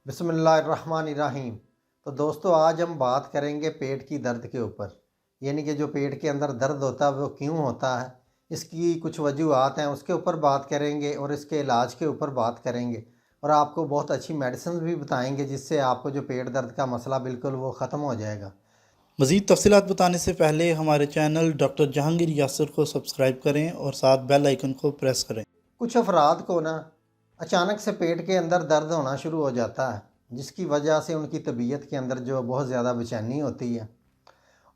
बिस्मिल्लाहिर्रहमानिर्रहीम। तो दोस्तों, आज हम बात करेंगे पेट की दर्द के ऊपर। यानी कि जो पेट के अंदर दर्द होता है वो क्यों होता है, इसकी कुछ वजूहात हैं, उसके ऊपर बात करेंगे और इसके इलाज के ऊपर बात करेंगे। और आपको बहुत अच्छी मेडिसिन भी बताएंगे जिससे आपको जो पेट दर्द का मसला बिल्कुल वो ख़त्म हो जाएगा। मज़ीद तफ़सीलात बताने से पहले हमारे चैनल डॉक्टर जहांगीर यासर को सब्सक्राइब करें और साथ बेल आइकन को प्रेस करें। कुछ अफराद को ना अचानक से पेट के अंदर दर्द होना शुरू हो जाता है, जिसकी वजह से उनकी तबीयत के अंदर जो बहुत ज़्यादा बेचैनी होती है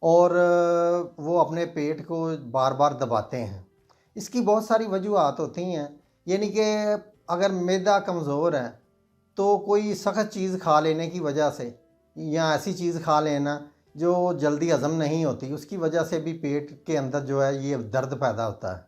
और वो अपने पेट को बार बार दबाते हैं। इसकी बहुत सारी वजूहत होती हैं। यानी कि अगर मैदा कमज़ोर है तो कोई सख्त चीज़ खा लेने की वजह से या ऐसी चीज़ खा लेना जो जल्दी हज़म नहीं होती, उसकी वजह से भी पेट के अंदर जो है ये दर्द पैदा होता है।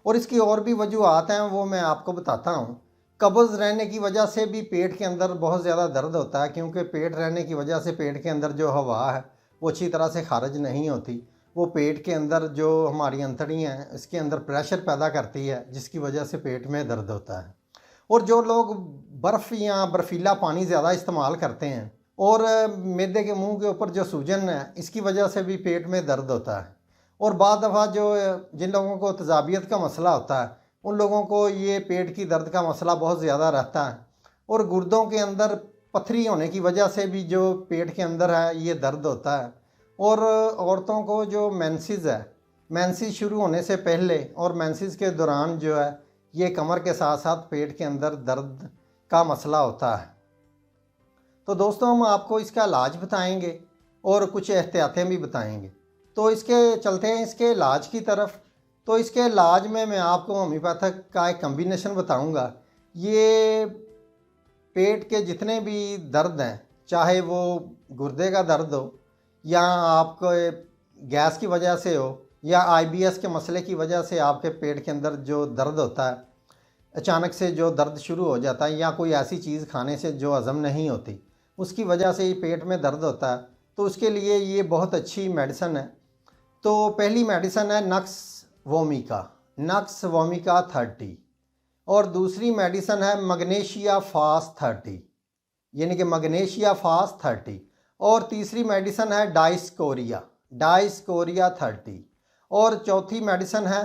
और इसकी और भी वजूहत हैं, वो मैं आपको बताता हूँ। कब्ज़ रहने की वजह से भी पेट के अंदर बहुत ज़्यादा दर्द होता है, क्योंकि पेट रहने की वजह से पेट के अंदर जो हवा है वो अच्छी तरह से खारिज नहीं होती। वो पेट के अंदर जो हमारी अंतड़ियाँ हैं इसके अंदर प्रेशर पैदा करती है, जिसकी वजह से पेट में दर्द होता है। और जो लोग बर्फ़ या बर्फ़ीला पानी ज़्यादा इस्तेमाल करते हैं और मैदे के मुंह के ऊपर जो सूजन है, इसकी वजह से भी पेट में दर्द होता है। और बाद दफ़ा जो जिन लोगों को तेज़ाबियत का मसला होता है, उन लोगों को ये पेट की दर्द का मसला बहुत ज़्यादा रहता है। और गुर्दों के अंदर पथरी होने की वजह से भी जो पेट के अंदर है ये दर्द होता है। और औरतों को जो मेंसेस है, मेंसेस शुरू होने से पहले और मेंसेस के दौरान जो है ये कमर के साथ साथ पेट के अंदर दर्द का मसला होता है। तो दोस्तों, हम आपको इसका इलाज बताएंगे और कुछ एहतियातें भी बताएंगे। तो इसके चलते हैं इसके इलाज की तरफ। तो इसके इलाज में मैं आपको होम्योपैथिक का एक कम्बिनेशन बताऊंगा। ये पेट के जितने भी दर्द हैं, चाहे वो गुर्दे का दर्द हो या आपको गैस की वजह से हो या आईबीएस के मसले की वजह से आपके पेट के अंदर जो दर्द होता है, अचानक से जो दर्द शुरू हो जाता है या कोई ऐसी चीज़ खाने से जो हज़म नहीं होती, उसकी वजह से ये पेट में दर्द होता है, तो उसके लिए ये बहुत अच्छी मेडिसिन है। तो पहली मेडिसिन है नक्स वोमिका, नक्स वोमिका 30। और दूसरी मेडिसिन है मैग्नीशिया फास्ट 30, यानी कि मैग्नीशिया फास्ट 30। और तीसरी मेडिसिन है डाइस्कोरिया, डाइस्कोरिया 30। और चौथी मेडिसिन है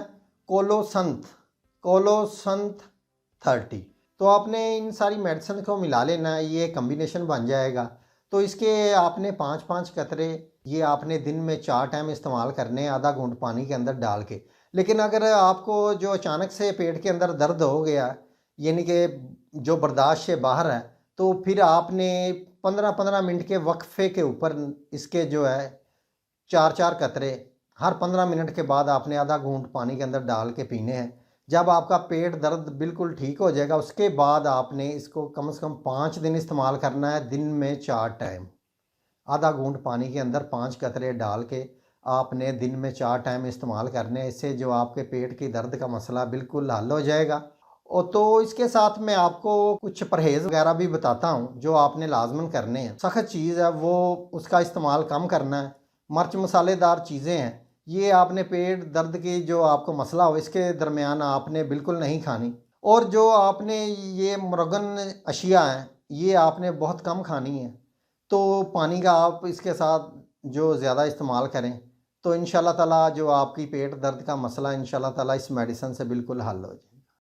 कोलोसंथ, कोलोसंथ 30। तो आपने इन सारी मेडिसिन को मिला लेना है, ये कम्बिनेशन बन जाएगा। तो इसके आपने 5-5 कतरे ये आपने दिन में 4 टाइम इस्तेमाल करने हैं, आधा घूंट पानी के अंदर डाल के। लेकिन अगर आपको जो अचानक से पेट के अंदर दर्द हो गया, यानी कि जो बर्दाश्त से बाहर है, तो फिर आपने 15-15 मिनट के वक्फे के ऊपर इसके जो है 4-4 कतरे हर 15 मिनट के बाद आपने आधा घूंट पानी के अंदर डाल के पीने हैं। जब आपका पेट दर्द बिल्कुल ठीक हो जाएगा, उसके बाद आपने इसको कम से कम 5 दिन इस्तेमाल करना है, दिन में 4 टाइम। आधा घूंट पानी के अंदर 5 कतरे डाल के आपने दिन में 4 टाइम इस्तेमाल करने हैं। इससे जो आपके पेट की दर्द का मसला बिल्कुल हल हो जाएगा। और तो इसके साथ मैं आपको कुछ परहेज़ वगैरह भी बताता हूँ जो आपने लाजमन करने हैं। सख्त चीज़ है वो उसका इस्तेमाल कम करना है। मिर्च मसालेदार चीज़ें हैं, ये आपने पेट दर्द की जो आपको मसला हो इसके दरमियान आपने बिल्कुल नहीं खानी। और जो आपने ये मुरगन अशिया हैं ये आपने बहुत कम खानी है। तो पानी का आप इसके साथ जो ज़्यादा इस्तेमाल करें तो इंशाल्लाह ताला जो आपकी पेट दर्द का मसला इंशाल्लाह ताला इस मेडिसिन से बिल्कुल हल हो जाए।